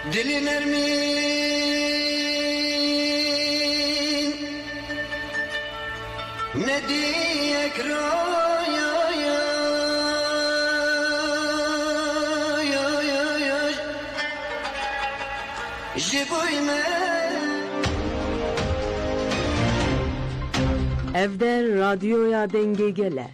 دلی نرمین ندی اکرایا جبوی من evde radyoya denge gele.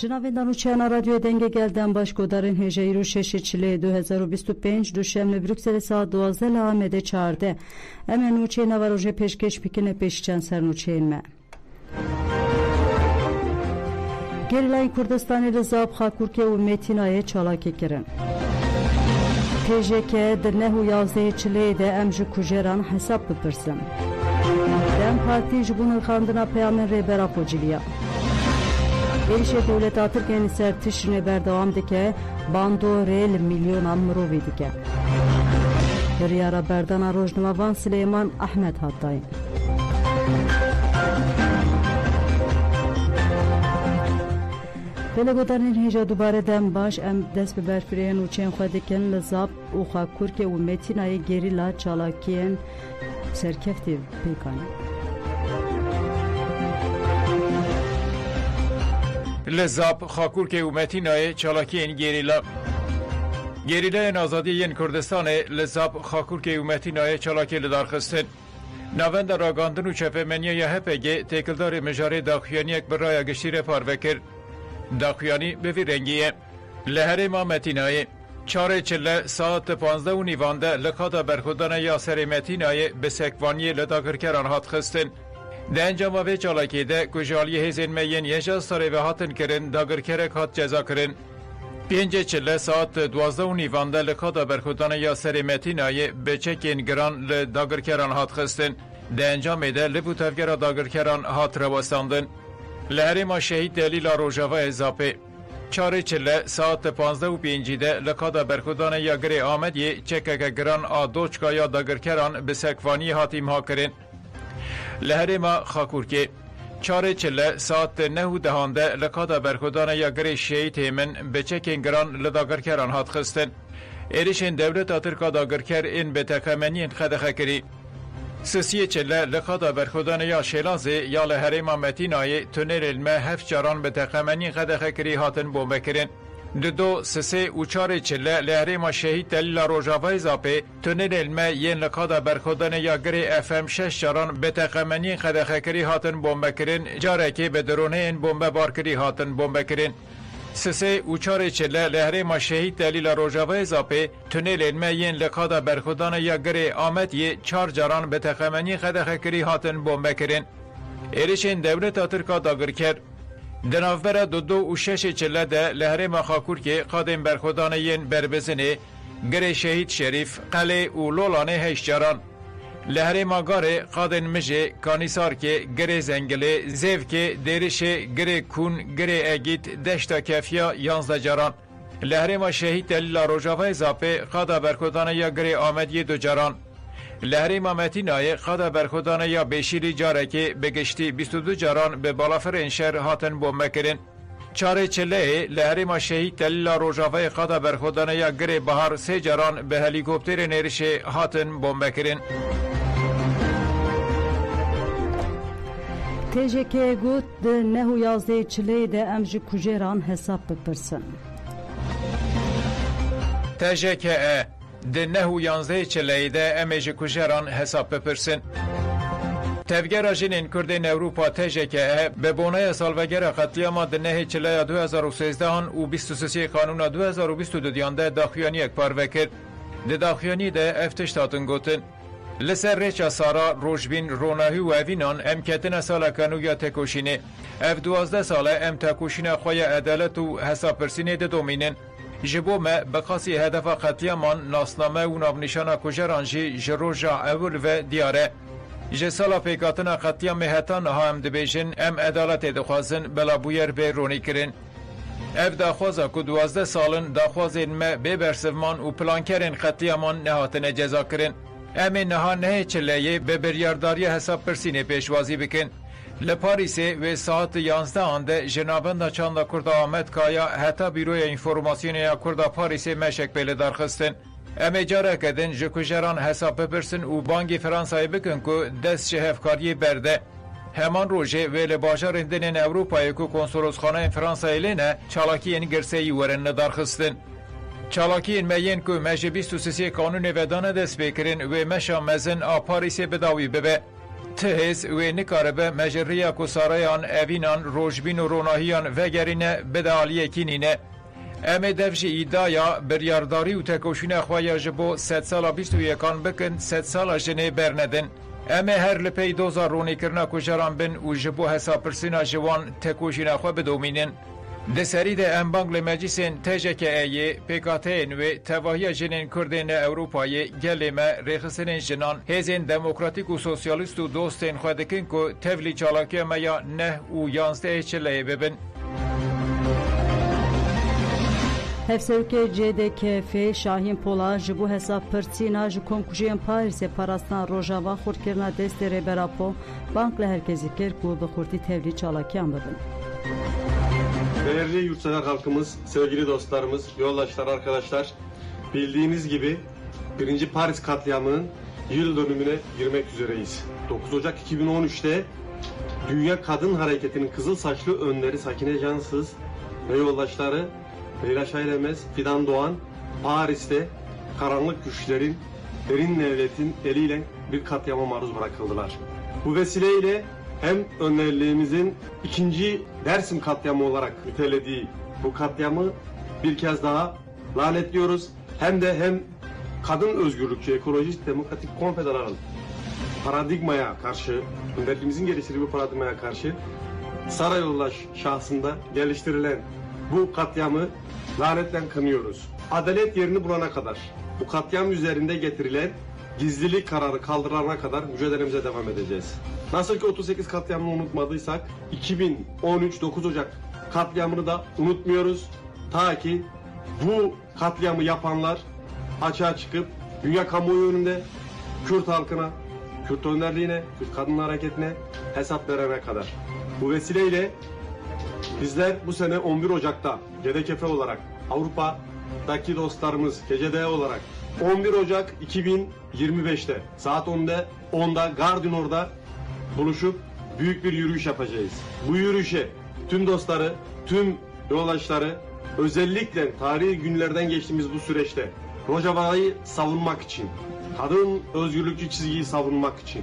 جنابندان و چیانا رادیو دنگ گلدن باش گودارین هجه رو 6 چلی 2025 دوشنبه بروکسل ساعت 12 لامده 14 امن نوچه نواروژه پیشکش پیکنه پیشچن سر نوچه این گریلای کردستانی لزاب خاکورکه و میتینای چالاکی کرن تیجه که در نهو 11 چلی ده امج کجران حساب بپرسن دم پارتی جبون خاندنا پیامن ریبرا پوجیلیا ایشه دولت آترکن سر تشنه بردوام دکه باندو ریل میلیون امروی دکه ریارا بردان روزنامه‌وان سلیمان احمد هاتای بله گودارین هیجا دوباره دم باش ام دست به برفریان و چین خود کن لزاب و خاکور که و متینای گریلا چالاکین سرکفتی پیکانه لزاب خاکور که اومتینای چالاکی این گریلا آزادی این کردستان لزاب خاکور که اومتینای چالاکی لدارخستن نوند راگاندن و چپه منیا یا هپگه تکلدار مجاره داخیانی یک برای گشتیر پاروکر داخیانی به وی رنگیه لحره ما متینای 4:40 ساعت 15 و نیوانده لقادا برخودان یاسر متینای به سکوانی لداگرکران هات خستن ده انجام وی چالاکی ده کجالی هزین مین یجا ساره و هاتن کرن داگرکرک هات جزا کرن 5:40 ساعت 12 و نیوانده لقادا برخودان یاسر متینای به چکین گران لداگرکران هات خستن ده انجام ده لبو تفگر داگرکران هات روستاندن لحره ما شهید دلیل روژاوا اضافه 4:40 ساعت 15 و 5 لقادا برخودان یاگری آمدی چکک گران آدوچکا یا داگرکران به سکوانی هاتیم ها کرن لحره ما خاکورکه 4:40 ساعت 9 دهانده لقادا برخودان یاگری شهید هیمن به چکین گران لداگرکران هات خستن ایرشن دولت آترکا داگرکر این به تخمنی خدخه کری 3:40 لقادا برخودان یا شیلازه یا لحره ما متینای تونل علمه 7 جاران به تخمنی خدخه کری هاتن بومبه کرن 2 3 و 4:40 لحره ما شهید دلیل روژاوا اضافه تونل علمه یین لقادا برخودان یا گری FM 6 جاران به تخمنی خدخه کری هاتن بومبه کرن جاره که به درونه این بومبه بار کری هاتن بومبه کرن 3 و 4:40 لحره ما شهید دلیل روژاوا اضافه تونل علمه یین لقادا برخودان یا گری آمدی 4 جاران به تخمنی خدخه کری هاتن بومبه کرن ایرشن دولت آترکا داگرکر دنافبر 2 و 6:40 ده لحره ما خاکور که قادم برخودان ین بربزنه گره شهید شریف قلعه و لولانه 8 جاران لحره ما گاره قادن مجه کانیسار که گره زنگله زیو که دیرشه گره کون گره اگید دشتا کفیا 11 جاران لحره ما شهید دلیل روژاوا اضافه قادا برخودان یا گره آمدی 2 جاران لحره ما متینای قادا برخودان یا بشیری جاره که بگشتی 22 جاران به بالافر انشر هاتن بومبه کرن 4:40 لحره ما شهید دلیل روژاوا قادا برخودان یا گره بهار 3 جاران به هلیکوپتر نیرشه هاتن بومبه کرن تیجه که گوت ده نهو 11 چلی ده امج کجران حساب بپرسن تیجه که ده نهو 11 چلی ده امج کجران حساب بپرسن تفگر جنین کردین اروپا تیجه که به بونه سالوگر قتلیام ده نه چلی 2013 و 23 قانون 2022 دیانده داخیانی یک پاروکر ده داخیانی ده افتشتاتن گوتن لسر ریچا سارا روشبین روناهی و اوینان ام کتن سالا کنو یا تکوشینه اف 12 ساله ام تکوشینه خوی عدالت و حساب پرسینه ده دومینن جبو ما بخاصی هدف قتلیامان ناسنامه و نابنشان کجرانجی جروجا اول و دیاره جسالا پیکاتنا قتلیام هتان ها ام دبیجن ام عدالت دخوازن بلا بویر به رونی کرن ev daxwaza ku 12 salin daxwazên me bê bersivman û plankerên qetiyaman nehatine cezakirin. Em ê niha nehê çileyê bi biryardariya hesabpirsînê pêşwazî bikin. Li Parîsê wê saetê 11 de ji navenda çanda Kurda Ahmed Kaya heta Bîroya Înformasyoneya Kurda Parîsê meşek pê li darxistin. Em ê careke din ji kujeran hesab bipirsin û bangê Fransayê bikin ku dest ji hevkariyê berde. Heman rojê wê li bajarên dinên Ewropayê ku konsolosxanayên Fransayê lêne çalakiyên girseyî werin li darxistin. Çalakiyên me yên ku me ji 23 Kanûnê vedana dest pê kirin wê meşa mezin a Parîsê bidawî bibe. Tihêz wê nikaribe me ji riya ku sarayan, evînan, rojbîn û ronahiyan vegerîne bide aliyekî nîne. Em ê dev jî îdaya biryardarî û tekoşîna xwe ya ji bo 100 sala 21 bikin 100 sala jinê bernedin. Em ê her li pey doza ronîkirina kujeran bin û ji bo hesabpirsîna ji wan tekoşîna xwe bidomînin. Di serî de em bang li meclîsên TJKE'yê, PKK'yên wê tevahiya jinên Kurdên Ewropayê gelê me rêxistinên jinan hêzên demokratîk û sosyalîst û dostên xwe dikin ku tevlî çalakiya me ya 9 û 11 çileyê bibin. Hevserokê CDKF Şahin Pola ji bo hesabpirsîna ji komkujiyên Parîsê parastina Rojava xurtkirina destê rêberapo bank li herkesî kir ku bi xurtî tevlî çalakiyan bibin. Değerli yurtsever halkımız, sevgili dostlarımız, yoldaşlar, arkadaşlar, bildiğiniz gibi 1. Paris katliamının yıl dönümüne girmek üzereyiz. 9 Ocak 2013'te Dünya Kadın Hareketi'nin kızıl saçlı önderi Sakine Cansız ve yoldaşları Leyla Şairemez, Fidan Doğan, Paris'te karanlık güçlerin, derin devletin eliyle bir katliama maruz bırakıldılar. Bu vesileyle hem önderliğimizin 2. Dersim katliamı olarak nitelediği bu katliamı bir kez daha lanetliyoruz. Hem kadın özgürlükçü, ekolojist, demokratik, konfederal paradigmaya karşı, önderliğimizin geliştirdiği bu paradigmaya karşı Sara Yoldaş şahsında geliştirilen bu katliamı lanetle kınıyoruz. Adalet yerini bulana kadar, bu katliam üzerinde getirilen gizlilik kararı kaldırılana kadar mücadelemize devam edeceğiz. Nasıl ki 38 katliamını unutmadıysak 2013 9 Ocak katliamını da unutmuyoruz. Ta ki bu katliamı yapanlar açığa çıkıp dünya kamuoyu önünde Kürt halkına, Kürt önderliğine, Kürt kadın hareketine hesap verene kadar. Bu vesileyle bizler bu sene 11 Ocak'ta GDKF olarak Avrupa'daki dostlarımız GCD olarak 11 Ocak 2025'te saat 10'da Gardinor'da buluşup büyük bir yürüyüş yapacağız. Bu yürüyüşe tüm dostları, tüm yoldaşları özellikle tarihi günlerden geçtiğimiz bu süreçte Rojava'yı savunmak için, kadın özgürlükçü çizgiyi savunmak için,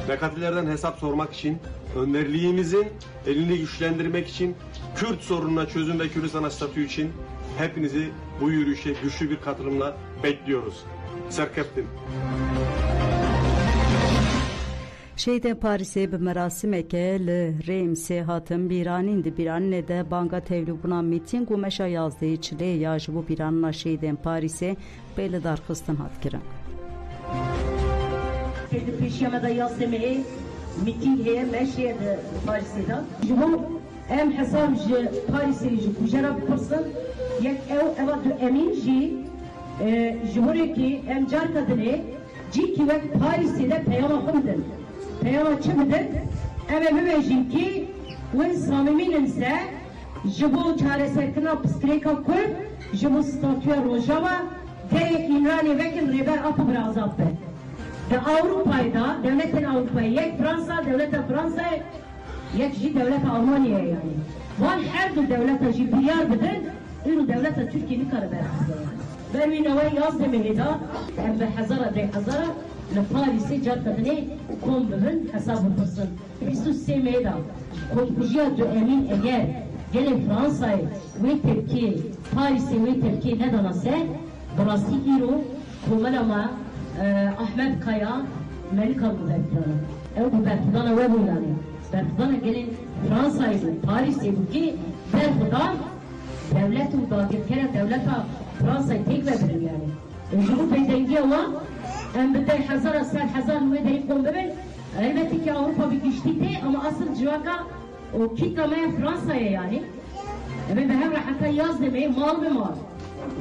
Bekatilerden hesap sormak için, önderliğimizin elini güçlendirmek için, Kürt sorununa çözüm ve Kürdistan statü için hepinizi bu yürüyüşe güçlü bir katılımla bekliyoruz. Serkeptin. Şeyde Paris'e bi merasimeke li Reimsê hatin bîranîn di bîranînê de banga tevlîbûna mîtîng û meşa 11 çileyê ya ji bo bîranîna Şeydên Parisê pê li darxistin hat kirin. Pêşiya me da ya semehê mîtîng heye meşê di Parisê da. Ji bo em hesab ji Parisê ji kujera bipirsin yek eva du emîn jî ji horekî em carka dinê cîkî wek Parisê de peyama xwe bidin. Peyama çi bidin? Em ê bibêjin ki wên samimînin se ji bo çareserkirina pistrêka Kurd ji bo statûya Rojava derek İmranê vekin rêber ata birazat be. Di Avrupayê da devletên Avrupayê yek Fransa, devleta Fransayê yek jî devleta Almanyayê yani. Van her du devleta jî biryar bidin û devleta Türkiye nikare berxiste. Berwînewê ya semehê da em bi hezara dê hezara li Parisê carka dinê kom bibin hesab bipirsin. 23 Mê da Komkujiya du emîn eger gelê Fransayê wê tepkiyê Parisê wê tepkiyê nedana se bi rastî îro komela me Ahmed Kaya Melika bu berkidana. Ew bu berkidana we bû yani. Berkidana gelên Fransayê bû Parisê bû ki berkidan devlet û dagirkera devleta Fransayê têk vebirin yani. Ji bo pêdengiya wan em bi deh hezara ser hezar wê derê kom bibin elbette ki Avrupa bir güçlü tê ama asıl civaka o kitleme Fransa'ya yani. Ve hem hatta yaz demeyi mal be mal.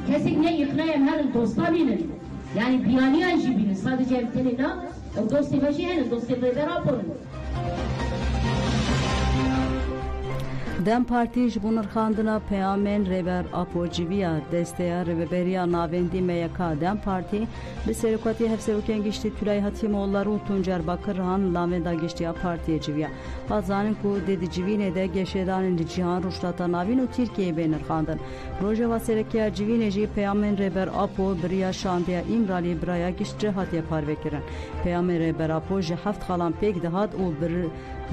Kesik ne iknayem her dosta binin. Yani diyaniyen jibinin sadece evtenine dosti başı henin dosti ve raporun. Dem Parti ji bu nirxandina peyamên Rêber Apojiviya desteya Rêveberiya Navendî MYK Dem Parti bi seroketî hevserokên giştî Tülay Hatîmoğulları û Tuncer Bakır han lavenda giştiya partiyê civiya. Hazanin ku dê di civînê de geşêdanên li cîhan rûştata navîn û Tirkiyeyê bê nirxandin. Rojeva serekiya civînê jî peyamên Rêber Apo biriya şandeya İmralî biraya giştî hatiye parvekirin. Peyamên Rêber Apo ji heft xalan pêk dihat û bir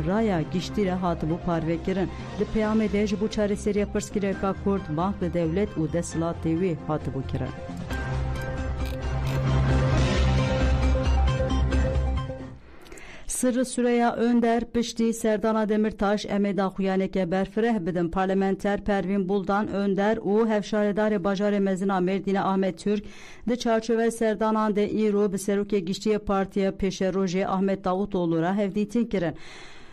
raya giştî re hatibû parvekirin. Li peyamê de ji bo çareseriya pirsgirêka Kurd, bank li dewlet û desthilatê wê hatibû kirin. Sırrı Süreyya Önder piştî Serdana Demirtaş em ê daxuyaneke berfireh bidin. Parlamenter Pervin Buldan Önder û hevşaredarê bajarê mezina Mêrdînê Ahmet Türk di çarçove serdanan de îro bi serokê giştiyê partiya Pêşerojê Ahmet Davutoğlu re hevdîtin kirin.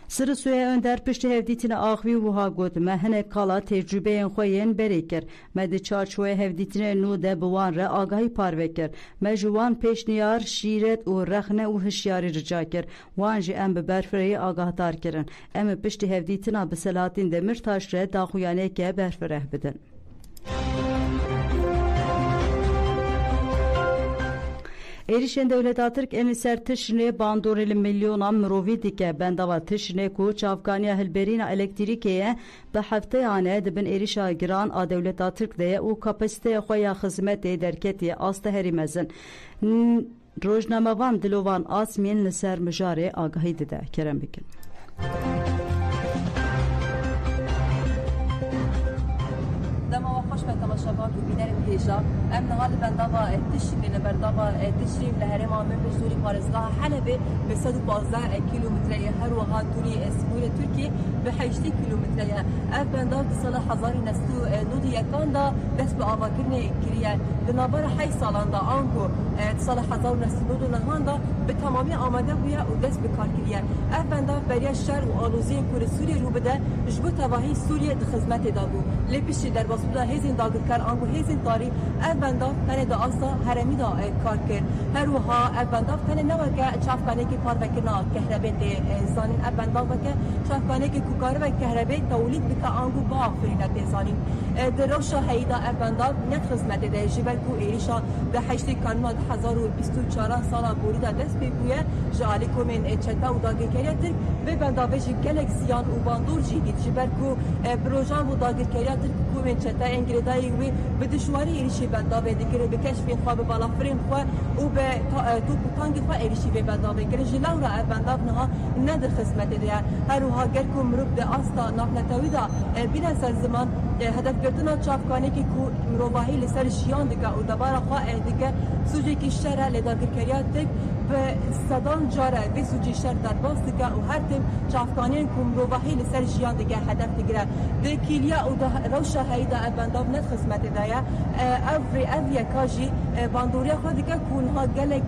Sırrı Süreyya Önder piştî hevdîtina axivî wiha got me hinek kala tecrübeyên xwe yên berê kir. Me di çarçoya hevdîtinê nû de bi wan re agahî parve kir. Me ji wan pêşniyar, şîret û rexne û hişyarî rica kir. Wan jî em bi berfirehî agahdar kirin. Em ê piştî hevdîtina bi Selahattin Demirtaş re daxuyaneke berfireh bidin. Êrişên Dewleta Tirk ên li ser tişinê bandorê li milyonan mirovî dike. Bendava tişinê ku çavkaniya hilberîna elektrîkê ye bi hefteyan e dibin êrişa giran a Dewleta Tirk de ye û kapasiteya xwe ya xizmetê derketiye asta herî mezin. Rojnamevan Dilovan Asmîn li ser mijarê agahî dide. Kerem bikin. دما خوش به تماشاگر و بینرم هیجا ام نهال بنداوا تشری لبرداوا تشری لهرم آمن بجوری پارزگاه حلبه به 112 کیلومتر هر وها توری اسمور ترکی به 8 کیلومتر اف بنداو سال 1991 دا دست به آواکرن کریه بنابر 8 سالان دا آنکو سال 1999 دا به تمامی آماده بویا و دست به کار کریه اف بنداو برای شهر و آلوزی کور سوریه رو بده جبو تواهی سوریه د خدمت دادو لپیشی در باسودا هزین داگرکر آنگو هزین تاری اف بنداو تنه دا آستا هرمی دا کار کرد هر وها اف بنداو تنه نوکه چافکانه که پار وکرنا کهربه ده زانین اف بنداو وکه چافکانه که کوکاره و کهربه تولید بکه آنگو با آفرینه ده زانین در روشا هیدا اف بنداو نت خدمت ده جبر کو ایریشا ده 8 کانون 2024 سالا بوریدا دست بگویه جالی کومن چتا و داگرکریه ترک و بنداوش گلک زیان و باندور جیدید جبر کو پروژان و داگرکریه ترک کومن چتا انگریدایی و به دشواری ایریشی بنداوه دیگره به کشف خواه به بالافرین خواه و به توپ تانگی خواه ایریشی به بنداوه گره جلاو را بنداو نها ندر خدمت ده هر وها گرکو مروب ده آستا نافنتاوی دا بینا سر زمان هدف گرتنا چافکانه که کو مروباهی لسر جیان دیگه و دبارا خواه دیگه سوجه که شهر لداگرکریه تک به صدان جاره به سوجه شهر در باز دیگه و هر تیم چافکانه که مروباهی لسر جیان دیگه هدف دیگه ده کیلیا و ده روشا هیدا بنداو ند خدمت دایا اوی کاجی باندوریا خود دیگه کونها گلک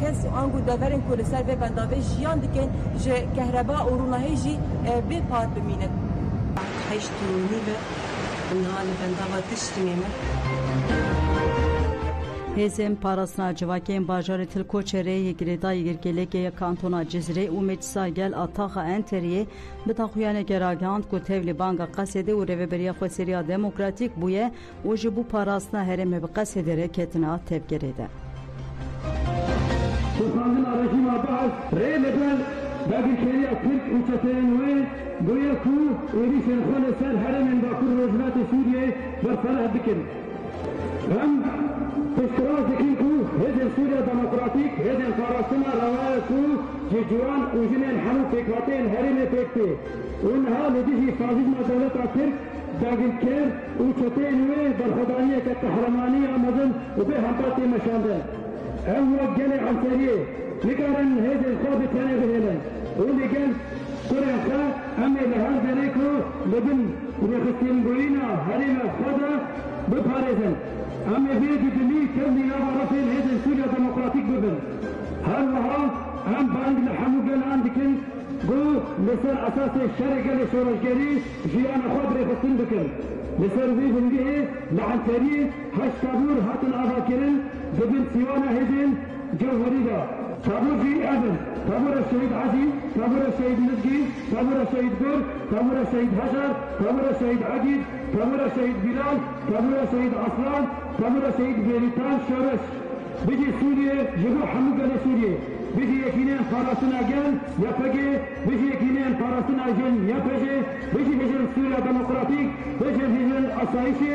کس آنگو داورن کل سر به بنداوه جیان دیگه جه کهربا و روناهی جی به پار بمینه حیشت نیبه نهال بنداوه تشتیمه Hezem parasına civakên bajarê Tilkoçerê yekirêda yekirgelekê kantona Cizrê û Meclisa Gel a taxa Enteriyê bi daxuyaneke ragihand ku tevlî banga Qesedê û Rêveberiya Xweseriya Demokratîk bûye û ji bo parastina herêmê bi Qesedê re ketine tevgerê de. Kurtandina rejima Baas rê li ber dagirkeriya Tirk û çeteyên wê bûye ku êrişên xwe li ser herêmên Bakur Rojhilatê Sûriyê berfereh bikin. Em piştîraz dikin ku hêzên Sûriya Demokratîk hêzên parastina rewaya ku ji ciwan û jinên hemû pêkhateyên herêmê pêk tê û niha li dijî fazîzma dewleta Tirk dagirker û çeteyên wê berxwedaniyeke qehremanî amezin û bê hembatê meşandin. Ew wek gelê Emseriyê nikarin hêzên xwe bi tenê bihêlin û li gel kurên xwe em ê li her derê ku li bin rêxistinbûyîna herêma xwe de biparêzin. Em ê vê didimî tevlî nava refên hêzên Sûriya Demokratîk bibin. Her wiha em bang li hemû gelan dikin گو لسر اساس شرقل شورشگری جیان خود رفتن بکن لسر وی بندی لعنتری هشت تابور هاتن آبا کرن دبن سیوانا هدن جوهری دا تابور جی ازن تابور الشهيد عزيز تابور الشهيد نزقي تابور الشهيد قر تابور الشهيد هشر تابور الشهيد عقيد تابور الشهيد بلال تابور الشهيد عصلان تابور الشهيد بيريتان شورش بيجي سوريا جبو حموقة لسوريا بيجي يكينين فارسنا جن يبقى بيجي يكينين فارسنا جن يبقى بيجي هجر سوريا ديمقراطيك بيجي هجر أسايشي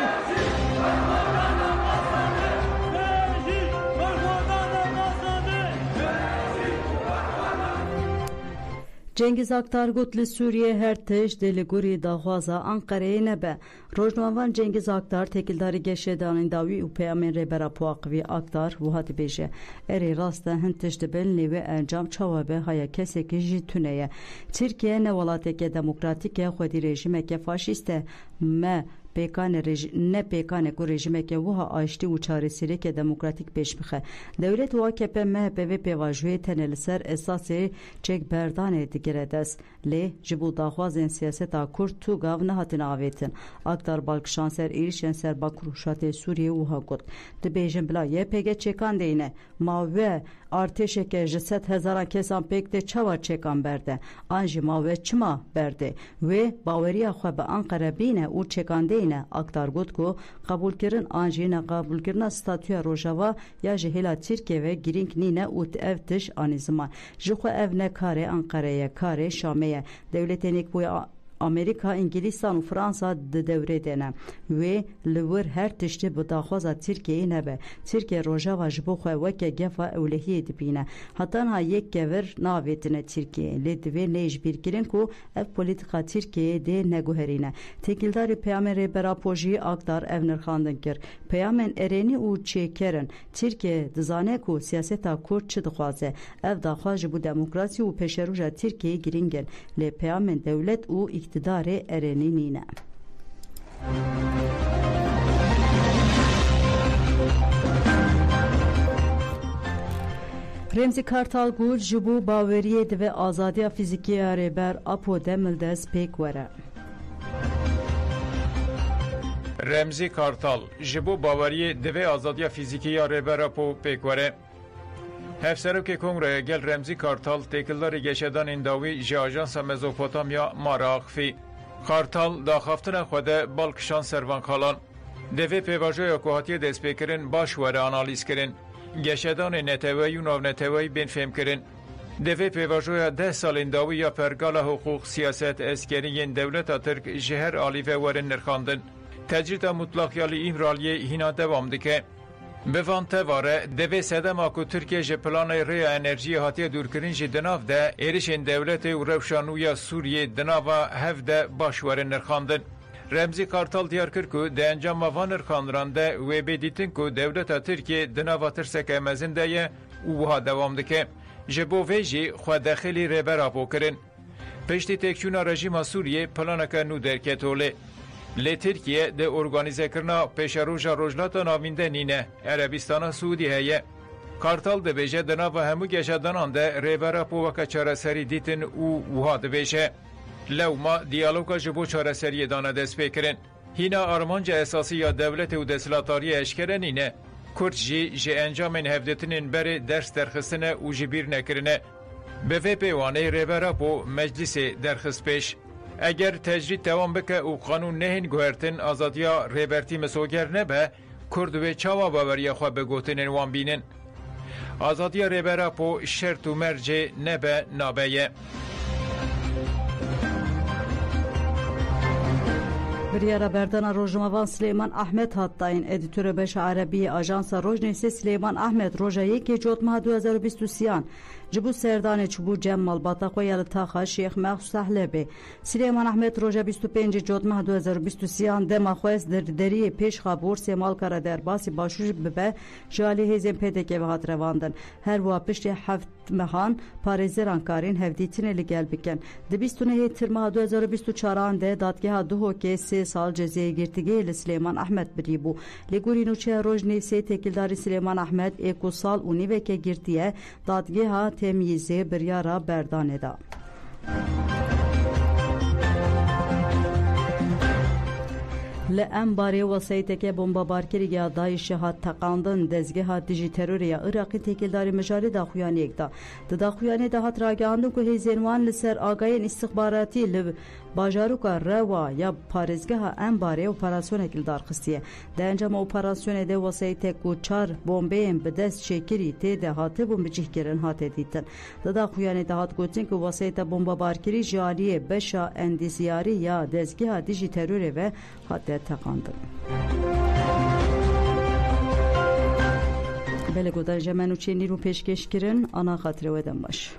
Cengiz Aktar got li Suriye her tişt li gurî daxwaza Ankara'yê nebe. Rojnavan Cengiz Aktar tekildarî geşedanên dawî û peyamên rêbera Puaqivî Aktar û hatî bêje. Erê rast e hin tişt dibin lê wê encam çawa be haya kesekî jî tune ye. Tirkiye ne welateke demokratîk e xwedî rejimeke faşîst e me ne pêkane ku rejimeke wiha aştî û çareseriyeke demokratîk pêş bixe. Dewlet û AKP MHP vê pêvajiyê tene li ser esasê çekberdanê digire dest. Lê ji bo daxwazên siyaseta Kurd tu gav nehatin avêtin. Aktar balkişanser êrişên Serbakur û Şatê Sûriyê wiha got. Dibêjin bila YPG çêkan deyne. Ma wê artêşeke ji 100,000 kesan pêk de çawa çêkan berde. An jî ma wê çima berde. Wê baweriya xwe bi Ankara bîne û çêkandeyne. Aktar got ku qebûlkirin an jî neqebûlkirina statûya Rojava ya ji hêla Tirkiye ve girîng nîne û ev tiş anî ziman. Ji xwe ev ne karê Ankara'ye, karê Şamê ye. Dewletên Yekbûyî Amerika, İngilîstan û Fransa di devrê de ne. Wê li wir her tiştî bi daxwaza Tirkiyeyê nebe. Tirkiye Rojava ji bo xwe weke gefa ewlehiyê dibîne. Hetanha yek gevir navêtine Tirkiyeyê. Lê divê nê ji bîrkirin ku ev polîtika Tirkiyeyê dê neguherîne. Têkildarî peyamên rêbera Pojiyê Aktar ev nirxandin kir. Peyamên erênî û çêkerin. Tirkiye dizane ku siyaseta Kurd çi dixwaze. Ev daxwaz ji bo demokrasî û pêşerûja Tirkiyeyê girîng in. Lê peyamên dewlet û iktidarê erênî nîne. Remzi Kartal got ji bo baweriyê divê azadiya fîzîkî ya rêber Apo Demil dest pêk were. Remzi Kartal ji bo baweriyê divê azadiya fîzîkî ya rêber Apo pêk were. Hevserokê Kongreya gel Remzi Kartal têkildarê geşedanên dawî ji Ajansa Mezopotamya Mara axivî. Kartal daxaftina xwe de balkişan servanxalan. Devê pêvajoya ku hatiye destpêkirin baş were analîz kirin. Geşedanê neteweyî û navneteweyî bên fêmkirin. Devê pêvajoya 10 salên dawî ya pergala hukûq, siyaset, eskeriyên dewleta Tirk ji her alîve werin nirxandin. Tecrita mutlaq ya li İmraliyê hîna devam dike. Bi van tevare devê sedema ku Tirkiye ji planê rêya enerjiyê hatiye dûrkirin jî di nav de êrişên dewletê û rewşanûya Sûriyê di nava hev de baş werin nirxandin. Remzi Kartal diyar kir ku di encama van nirxandiran de wê bêdîtin ku dewleta Tirkiye di nava tirseke mezin de ye û wiha dewam dike. Ji bo vê jî xwedexîlî rêbera Apo kirin. Piştî têkçûna rejîma Sûriyê planeke nû derketolê. Lê Tirkiye de organizekirina pêşeroja rojlata navînde nîne Erebistana Suudî heye. Kartal dibêje di nava hemû geşedanan de rêbera Apo weke çareserî dîtin û wiha dibêje. Lewma diyaloga ji bo çareseriyê dane destpêkirin. Hîna armanca esasî ya dewletê û desthilatariye eşkere nîne. Kurd jî ji encamên hevdîtinên berê ders derxistine û ji bîr nekirine. Bi vê pêwanê rêbera Apo meclisê derxist pêş. Eger tecrid devam bike û qanûn nehên guhertin azadiya rêbertî misoger nebe, Kurd wê çawa baweriya xwe bi gotinên wan bînin. Azadiya rêbera Apo şert û mercê nebe nabe ye. Biryara berdana Rojnavan Süleyman Ahmet hattayın editörü beş Arabi Ajansa Rojnesi Süleyman Ahmet roja yekê cotmeha 2023 ji bo serdanê çûbû cem malbata xwe ya li taxa Şêx Mexsûd Ehlebê. Süleyman Ahmet roja 25 cotmeha 2023 dema xwest derderiyê pêşxa borsê malkara derbasî başûr bibe ji alî hêzên PDK ve hat revandin. Her wiha piştî heft mehan parêzeran karên hevdîtinê li gel bikin. Di 29 tirmeha 2024 de dadgeha Duhokê 3 sal cezayê girtîgehê li Süleyman Ahmet birî bû. Lê gorî nûçeya Rojnêsê têkildarî Süleyman Ahmet ê ku sal û nîveke girtiye dadgeha temyîzê biryara berdanê da. لأنباري وسيتك بومبا باركريا داعش هات تقاندن دزگه دیجی تروریا عراقی تکیلداری مجاری داخویانی اکدا داخویانی ده هات راگاندن که هیزینوان لسر آگاین استخباراتی لب باجاروکا روا یا پارزگه انباري اپراسیون اکلدار خستیه ده انجام اپراسیون ده وسیت کو 4 بمبین به دست شکری ته ده هاته بوم بجih گرن هاته دیتن داخویانی ده هات گوتن که وسیت بومبا بارکری جاریه بشا اندیسیاری یا دزگه دیجی ترور و هاته تقاندن بله گودار جمعنو چینی رو پیشکش کرن آنا خاطره ودن باش